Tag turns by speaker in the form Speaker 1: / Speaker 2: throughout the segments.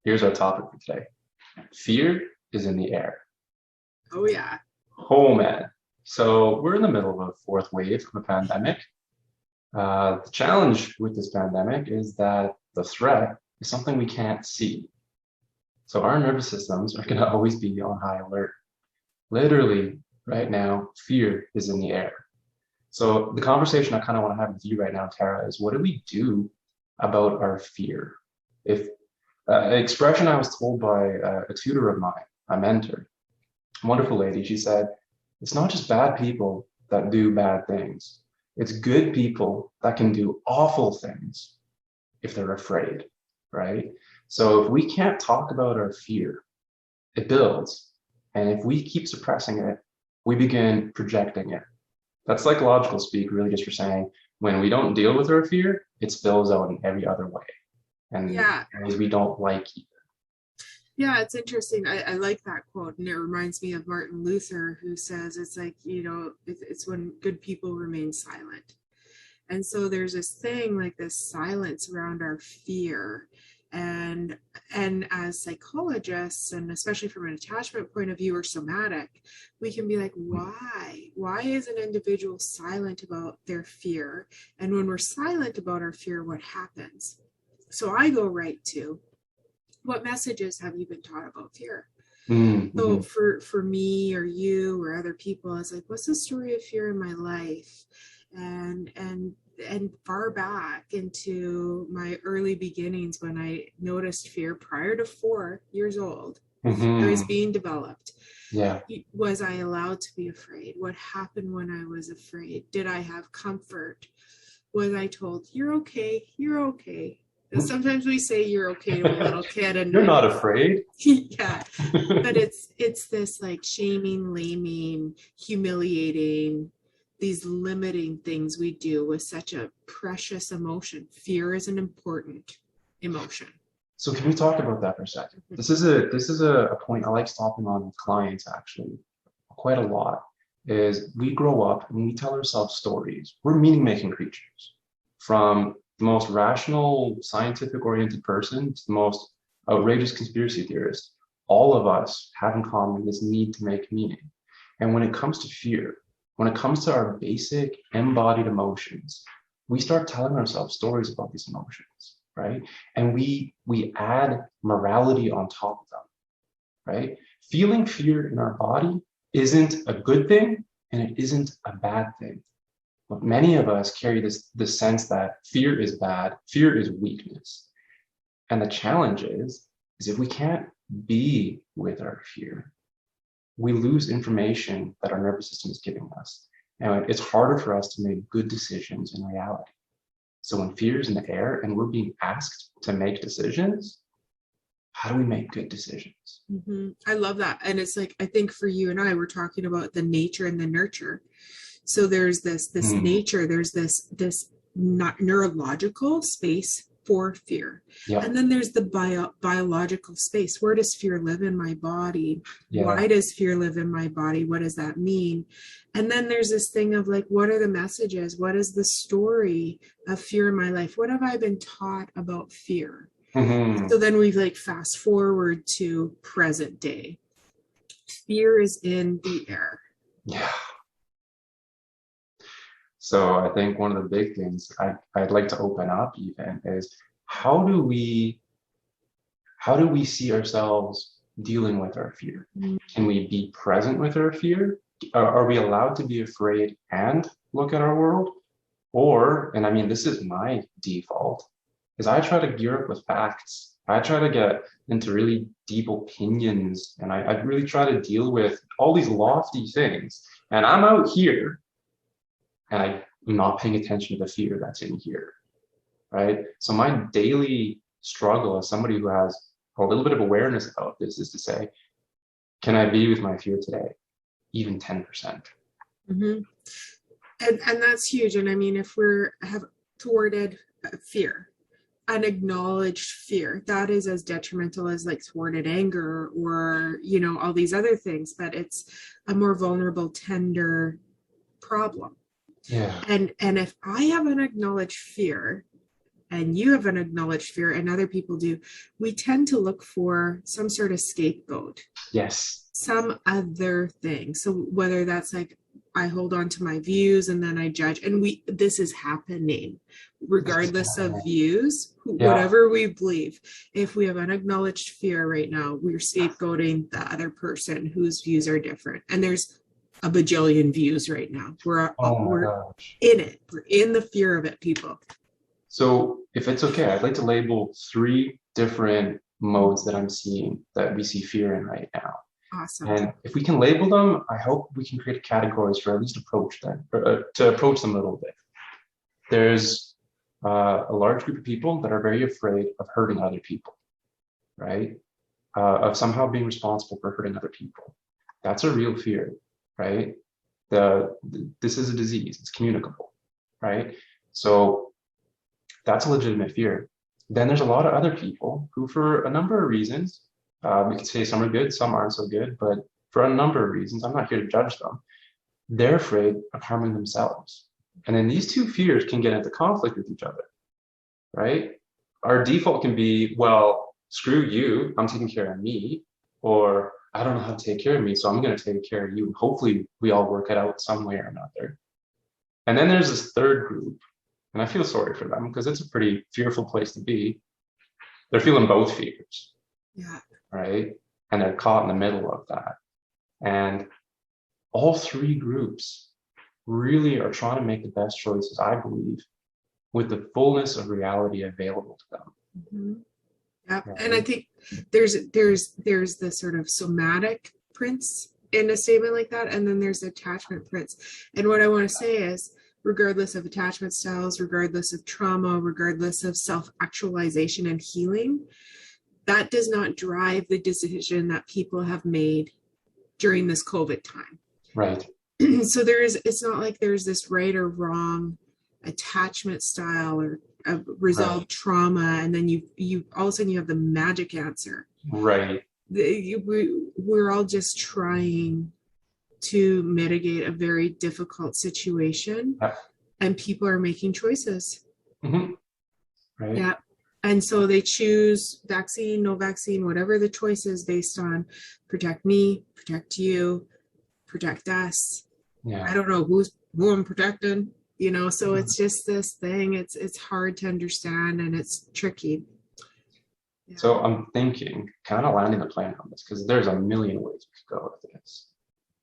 Speaker 1: Here's our topic for today. Fear is in the air.
Speaker 2: Oh yeah.
Speaker 1: Oh man. So we're in the middle of a fourth wave of a pandemic. The challenge with this pandemic is that the threat is something we can't see. So our nervous systems are going to always be on high alert. Literally, right now, fear is in the air. So the conversation I kind of want to have with you right now, Tara, is what do we do about our fear? If An expression I was told by a tutor of mine, a mentor, a wonderful lady, she said, it's not just bad people that do bad things. It's good people that can do awful things if they're afraid, right? So if we can't talk about our fear, it builds. And if we keep suppressing it, we begin projecting it. That's psychological speak, really just for saying when we don't deal with our fear, it spills out in every other way. And
Speaker 2: Yeah.
Speaker 1: ways we don't like either.
Speaker 2: Yeah, it's interesting. I like that quote, and it reminds me of Martin Luther, who says it's like, it's when good people remain silent. And so there's this thing like this silence around our fear. And as psychologists, and especially from an attachment point of view or somatic, we can be like, why is an individual silent about their fear? And when we're silent about our fear, what happens? So I go right to, what messages have you been taught about fear?
Speaker 1: Mm-hmm.
Speaker 2: So for me or you or other people, it's like, what's the story of fear in my life? And far back into my early beginnings, when I noticed fear prior to 4 years old,
Speaker 1: Mm-hmm.
Speaker 2: it was being developed.
Speaker 1: Yeah.
Speaker 2: Was I allowed to be afraid? What happened when I was afraid? Did I have comfort? Was I told, you're okay, you're okay? Sometimes we say you're okay to a little kid, and
Speaker 1: you're not afraid.
Speaker 2: Yeah, but it's this like shaming, laming, humiliating, these limiting things we do with such a precious emotion. Fear is an important emotion.
Speaker 1: So can we talk about that for a second? This is a point I like stopping on with clients actually quite a lot. Is we grow up and we tell ourselves stories. We're meaning-making creatures. From the most rational, scientific-oriented person to the most outrageous conspiracy theorist, all of us have in common this need to make meaning. And when it comes to fear, when it comes to our basic embodied emotions, we start telling ourselves stories about these emotions, right? And we add morality on top of them, right? Feeling fear in our body isn't a good thing, and it isn't a bad thing. But many of us carry this sense that fear is bad, fear is weakness. And the challenge is if we can't be with our fear, we lose information that our nervous system is giving us. And it's harder for us to make good decisions in reality. So when fear is in the air and we're being asked to make decisions, how do we make good decisions?
Speaker 2: Mm-hmm. I love that. And it's like, I think for you and I, we're talking about the nature and the nurture. So there's this nature, there's this not neurological space for fear. Yeah. And then there's the biological space. Where does fear live in my body? Yeah. Why does fear live in my body? What does that mean? And then there's this thing of like, what are the messages? What is the story of fear in my life? What have I been taught about fear? Mm-hmm. So then we like fast forward to present day. Fear is in the air.
Speaker 1: Yeah. So I think one of the big things I'd like to open up even is how do we see ourselves dealing with our fear? Mm-hmm. Can we be present with our fear? Are we allowed to be afraid and look at our world? Or, and I mean, this is my default, is I try to gear up with facts. I try to get into really deep opinions, and I really try to deal with all these lofty things. And I'm out here, and I'm not paying attention to the fear that's in here, right? So my daily struggle as somebody who has a little bit of awareness about this is to say, can I be with my fear today? Even 10%.
Speaker 2: Mm-hmm. And that's huge. And I mean, if have thwarted fear, unacknowledged fear, that is as detrimental as like thwarted anger or, all these other things, but it's a more vulnerable, tender problem. Yeah. And if I have unacknowledged fear, and you have an acknowledged fear and other people do, we tend to look for some sort of scapegoat.
Speaker 1: Yes.
Speaker 2: Some other thing. So whether that's like, I hold on to my views and then I judge, and this is happening regardless of views, whatever we believe. If we have unacknowledged fear right now, we're scapegoating the other person whose views are different. And there's a bajillion views right now. We're in it. We're in the fear of it, people.
Speaker 1: So if it's okay, I'd like to label 3 different modes that I'm seeing, that we see fear in right now.
Speaker 2: Awesome.
Speaker 1: And if we can label them, I hope we can create categories for at least approach them, to approach them a little bit. There's a large group of people that are very afraid of hurting other people, right? Of somehow being responsible for hurting other people. That's a real fear, right? This is a disease, it's communicable, right? So that's a legitimate fear. Then there's a lot of other people who, for a number of reasons, we could say some are good, some aren't so good, but for a number of reasons, I'm not here to judge them, they're afraid of harming themselves. And then these 2 fears can get into conflict with each other, right? Our default can be, well, screw you, I'm taking care of me, or I don't know how to take care of me, so I'm going to take care of you. And hopefully we all work it out some way or another. And then there's this third group, and I feel sorry for them because it's a pretty fearful place to be. They're feeling both fears.
Speaker 2: Yeah.
Speaker 1: Right? And they're caught in the middle of that. And all 3 groups really are trying to make the best choices, I believe, with the fullness of reality available to them.
Speaker 2: Mm-hmm. Yeah.
Speaker 1: Right?
Speaker 2: And I think there's the sort of somatic prints in a statement like that, and then there's attachment prints. And what I want to say is, regardless of attachment styles, regardless of trauma, regardless of self-actualization and healing, that does not drive the decision that people have made during this COVID time.
Speaker 1: Right.
Speaker 2: So it's not like there's this right or wrong attachment style or resolved trauma, and then you all of a sudden you have the magic answer.
Speaker 1: Right.
Speaker 2: We're all just trying to mitigate a very difficult situation, and people are making choices.
Speaker 1: Mm-hmm. Right.
Speaker 2: Yeah. And so they choose vaccine, no vaccine, whatever the choice is, based on protect me, protect you, protect us.
Speaker 1: Yeah.
Speaker 2: I don't know who I'm protecting, so it's just this thing. It's hard to understand, and it's tricky. Yeah.
Speaker 1: So I'm thinking, kind of landing the plane on this, because there's a million ways we could go with this.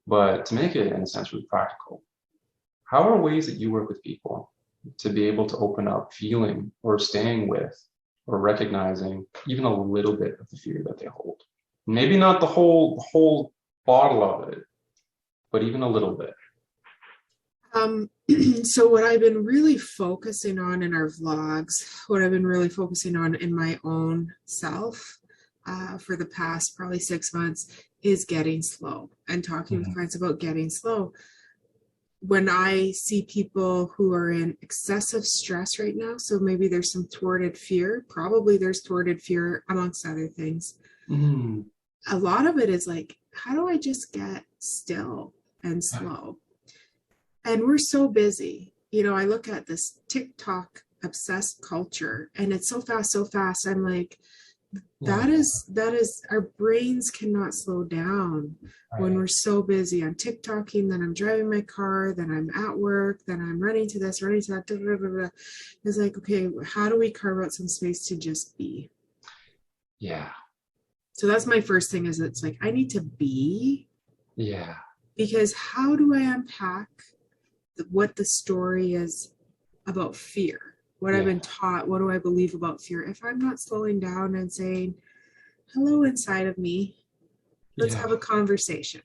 Speaker 1: But to make it, in a sense, really practical, how are ways that you work with people to be able to open up feeling or staying with or recognizing even a little bit of the fear that they hold? Maybe not the whole bottle of it, but even a little bit.
Speaker 2: So what I've been really focusing on in our vlogs, what I've been really focusing on in my own self for the past probably 6 months is getting slow, and talking with clients about getting slow. When I see people who are in excessive stress right now, so maybe there's some thwarted fear, probably there's thwarted fear amongst other things. A lot of it is like, how do I just get still and slow? And we're so busy. I look at this TikTok obsessed culture, and it's so fast. I'm like, that is our brains cannot slow down when we're so busy. I'm TikToking, then I'm driving my car, then I'm at work, then I'm running to this, running to that. Blah, blah, blah, blah. It's like, okay, how do we carve out some space to just be?
Speaker 1: Yeah.
Speaker 2: So that's my first thing, is it's like, I need to be.
Speaker 1: Yeah.
Speaker 2: Because how do I unpack what the story is about fear? What I've been taught, what do I believe about fear? If I'm not slowing down and saying, hello inside of me, let's have a conversation.